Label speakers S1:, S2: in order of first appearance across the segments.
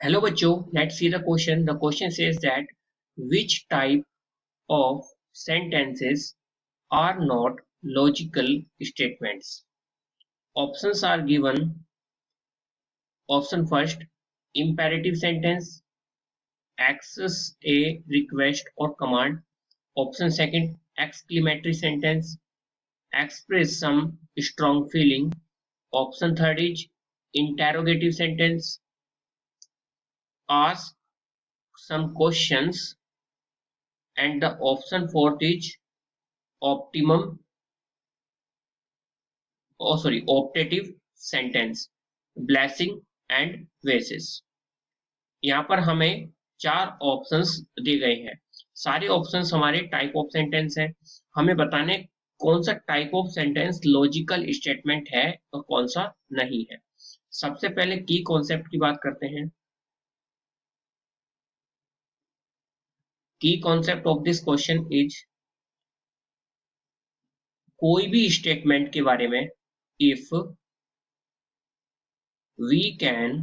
S1: Hello बच्चों, let's see the question. The question says that which type of sentences are not logical statements? Options are given. Option first, imperative sentence, access a request or command. Option second, exclamatory sentence, express some strong feeling. Option third is interrogative sentence, ask some questions. And the option fourth is optimum optative sentence blessing and wishes. यहाँ पर हमें चार options दिए गए हैं। सारे options हमारे type of sentence हैं। हमें बताने कौन सा type of sentence logical statement है और कौन सा नहीं है। सबसे पहले की कॉन्सेप्ट की बात करते हैं। की concept of this question is कोई भी स्टेटमेंट के बारे में if we can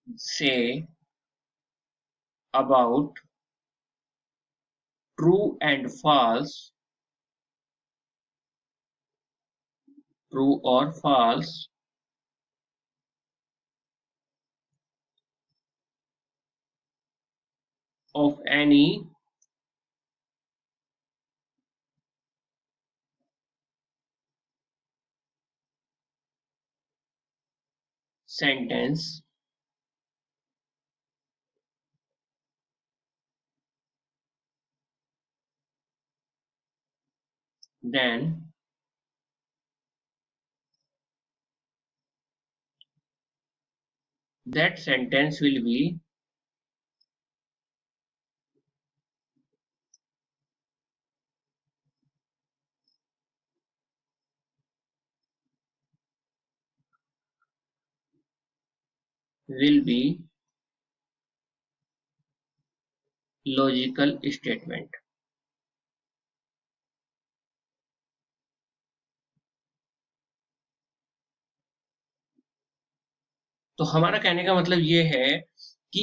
S1: say about true and false, true or false of any sentence, then that sentence will be logical statement। तो हमारा कहने का मतलब ये है कि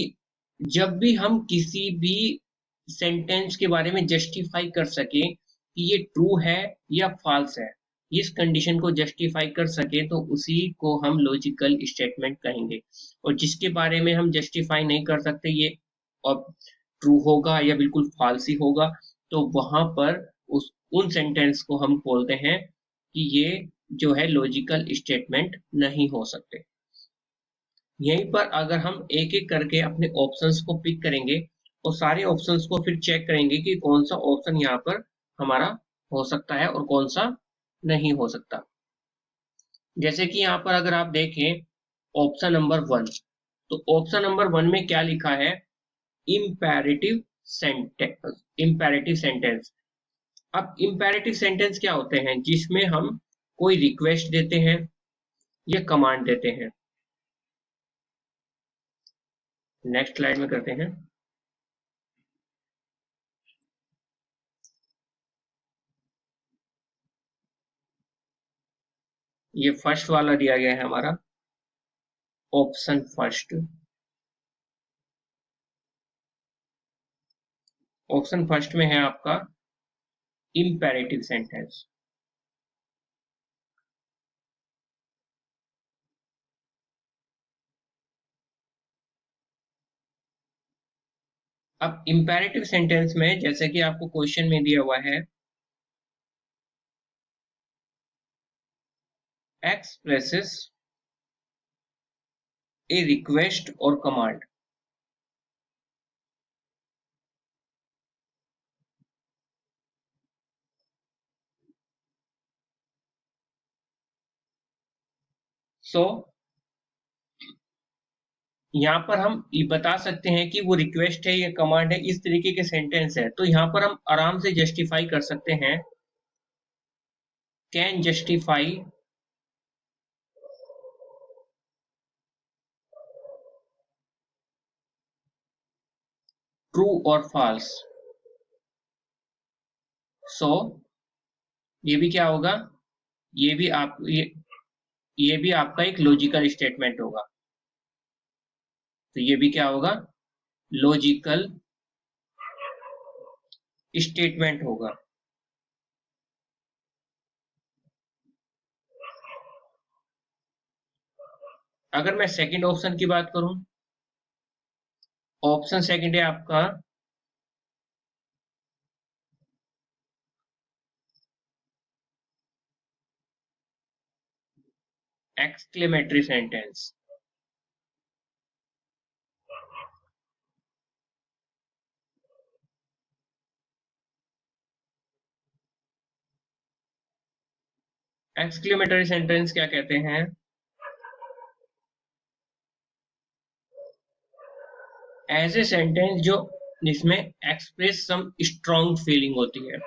S1: जब भी हम किसी भी सेंटेंस के बारे में जस्टिफाई कर सके कि ये ट्रू है या फॉल्स है, इस कंडीशन को जस्टिफाई कर सके तो उसी को हम लॉजिकल स्टेटमेंट कहेंगे। और जिसके बारे में हम जस्टिफाई नहीं कर सकते ये और ट्रू होगा या बिल्कुल फॉल्स ही होगा, तो वहां पर उन सेंटेंस को हम बोलते हैं कि ये जो है लॉजिकल स्टेटमेंट नहीं हो सकते। यहीं पर अगर हम एक एक करके अपने ऑप्शंस को पिक करेंगे और सारे ऑप्शंस को फिर चेक करेंगे कि कौन सा ऑप्शन यहाँ पर हमारा हो सकता है और कौन सा नहीं हो सकता। जैसे कि यहाँ पर अगर आप देखें ऑप्शन नंबर 1, तो ऑप्शन नंबर 1 में क्या लिखा है? Imperative sentence. Imperative sentence. अब इम्पेरेटिव सेंटेंस क्या होते हैं? जिसमें हम कोई रिक्वेस्ट देते हैं या कमांड देते हैं। नेक्स्ट स्लाइड में करते हैं। ये फर्स्ट वाला दिया गया है हमारा, ऑप्शन फर्स्ट। ऑप्शन फर्स्ट में है आपका इम्पेरेटिव सेंटेंस। अब इम्पेरेटिव सेंटेंस में जैसे कि आपको क्वेश्चन में दिया हुआ है, एक्सप्रेसेस ए रिक्वेस्ट और कमांड। सो यहाँ पर हम ये बता सकते हैं कि वो रिक्वेस्ट है या कमांड है, इस तरीके के सेंटेंस है तो यहाँ पर हम आराम से जस्टिफाई कर सकते हैं। कैन जस्टिफाई ट्रू और फॉल्स। सो ये भी क्या होगा? ये भी आप ये भी आपका एक लॉजिकल स्टेटमेंट होगा। तो ये भी क्या होगा? लॉजिकल स्टेटमेंट होगा। अगर मैं सेकंड ऑप्शन की बात करूं, ऑप्शन सेकंड है आपका एक्सक्लेमेटरी सेंटेंस। एक्सक्लेमेटरी सेंटेंस क्या कहते हैं? ऐसे सेंटेंस जो जिसमें एक्सप्रेस सम स्ट्रॉन्ग फीलिंग होती है।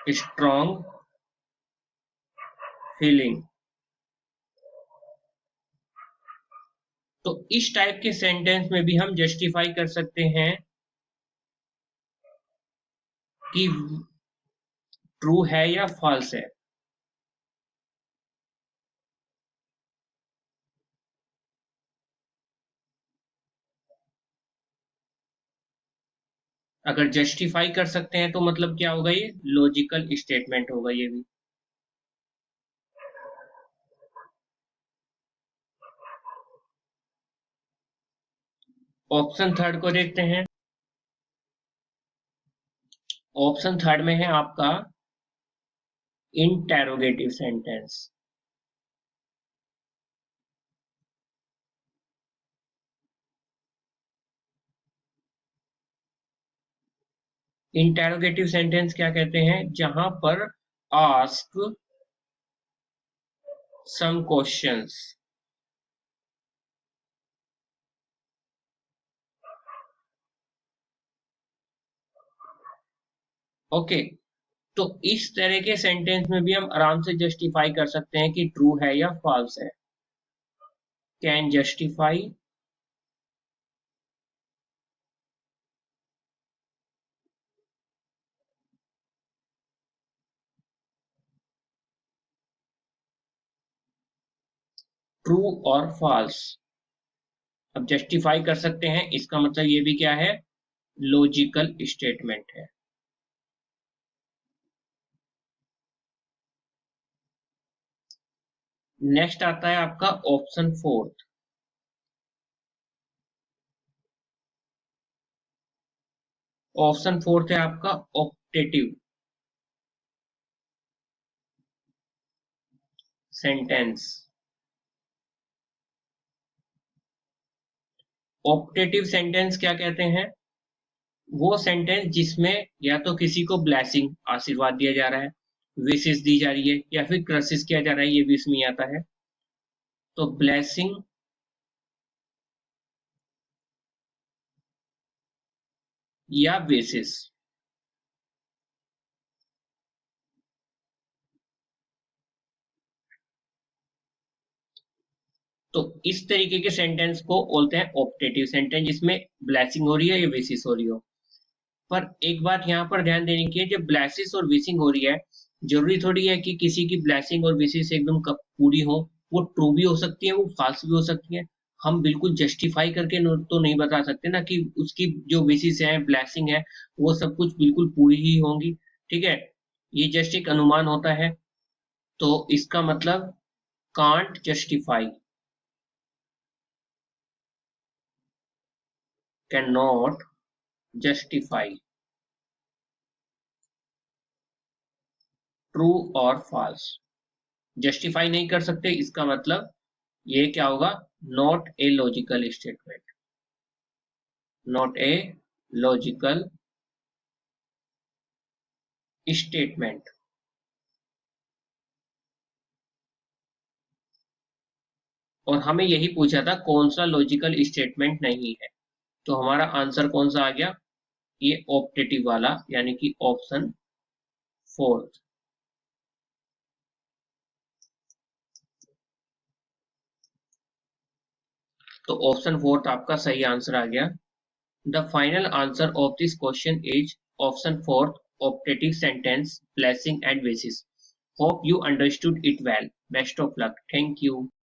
S1: Strong feeling. तो इस टाइप के सेंटेंस में भी हम जस्टिफाई कर सकते हैं कि ट्रू है या फॉल्स है। अगर जस्टिफाई कर सकते हैं तो मतलब क्या होगा? ये लॉजिकल स्टेटमेंट होगा ये भी। ऑप्शन थर्ड को देखते हैं। ऑप्शन थर्ड में है आपका इंटेरोगेटिव सेंटेंस। इंटेरोगेटिव सेंटेंस क्या कहते हैं? जहां पर आस्क सम क्वेश्चंस। ओके। तो इस तरह के सेंटेंस में भी हम आराम से जस्टिफाई कर सकते हैं कि ट्रू है या फॉल्स है। कैन जस्टिफाई ट्रू और फॉल्स। अब जस्टिफाई कर सकते हैं, इसका मतलब ये भी क्या है? लॉजिकल स्टेटमेंट है। नेक्स्ट आता है आपका ऑप्शन फोर्थ। ऑप्शन फोर्थ है आपका ऑप्टेटिव सेंटेंस। ऑप्टेटिव सेंटेंस क्या कहते हैं? वो सेंटेंस जिसमें या तो किसी को ब्लेसिंग आशीर्वाद दिया जा रहा है, विशेष दी जा रही है, या फिर क्रसिस किया जा रहा है, ये भी इसमें आता है। तो ब्लेसिंग या बेसिस। तो इस तरीके के सेंटेंस को बोलते हैं ऑप्टेटिव सेंटेंस, जिसमें ब्लेसिंग हो रही है या बेसिस हो रही हो। पर एक बात यहाँ पर ध्यान देने की है, जब ब्लेसिस और विशिंग हो रही है, जरूरी थोड़ी है कि किसी की ब्लेसिंग और विशिंग एकदम पूरी हो। वो ट्रू भी हो सकती है, वो फॉल्स भी हो सकती है। हम बिल्कुल जस्टिफाई करके तो नहीं बता सकते ना कि उसकी जो विशिंग है, ब्लेसिंग है, वो सब कुछ बिल्कुल पूरी ही होंगी। ठीक है, ये जस्ट एक अनुमान होता है। तो इसका मतलब can't justify, can not justify true और फॉल्स। जस्टिफाई नहीं कर सकते, इसका मतलब ये क्या होगा? Not a logical statement. Not a logical statement. और हमें यही पूछा था कौन सा लॉजिकल स्टेटमेंट नहीं है। तो हमारा आंसर कौन सा आ गया? ये ऑप्टेटिव वाला, यानी कि ऑप्शन फोर्थ। तो ऑप्शन फोर्थ आपका सही आंसर आ गया। The final answer of this question is option 4, optative sentence, blessing and wishes. Hope you understood it well. Best of luck. Thank you.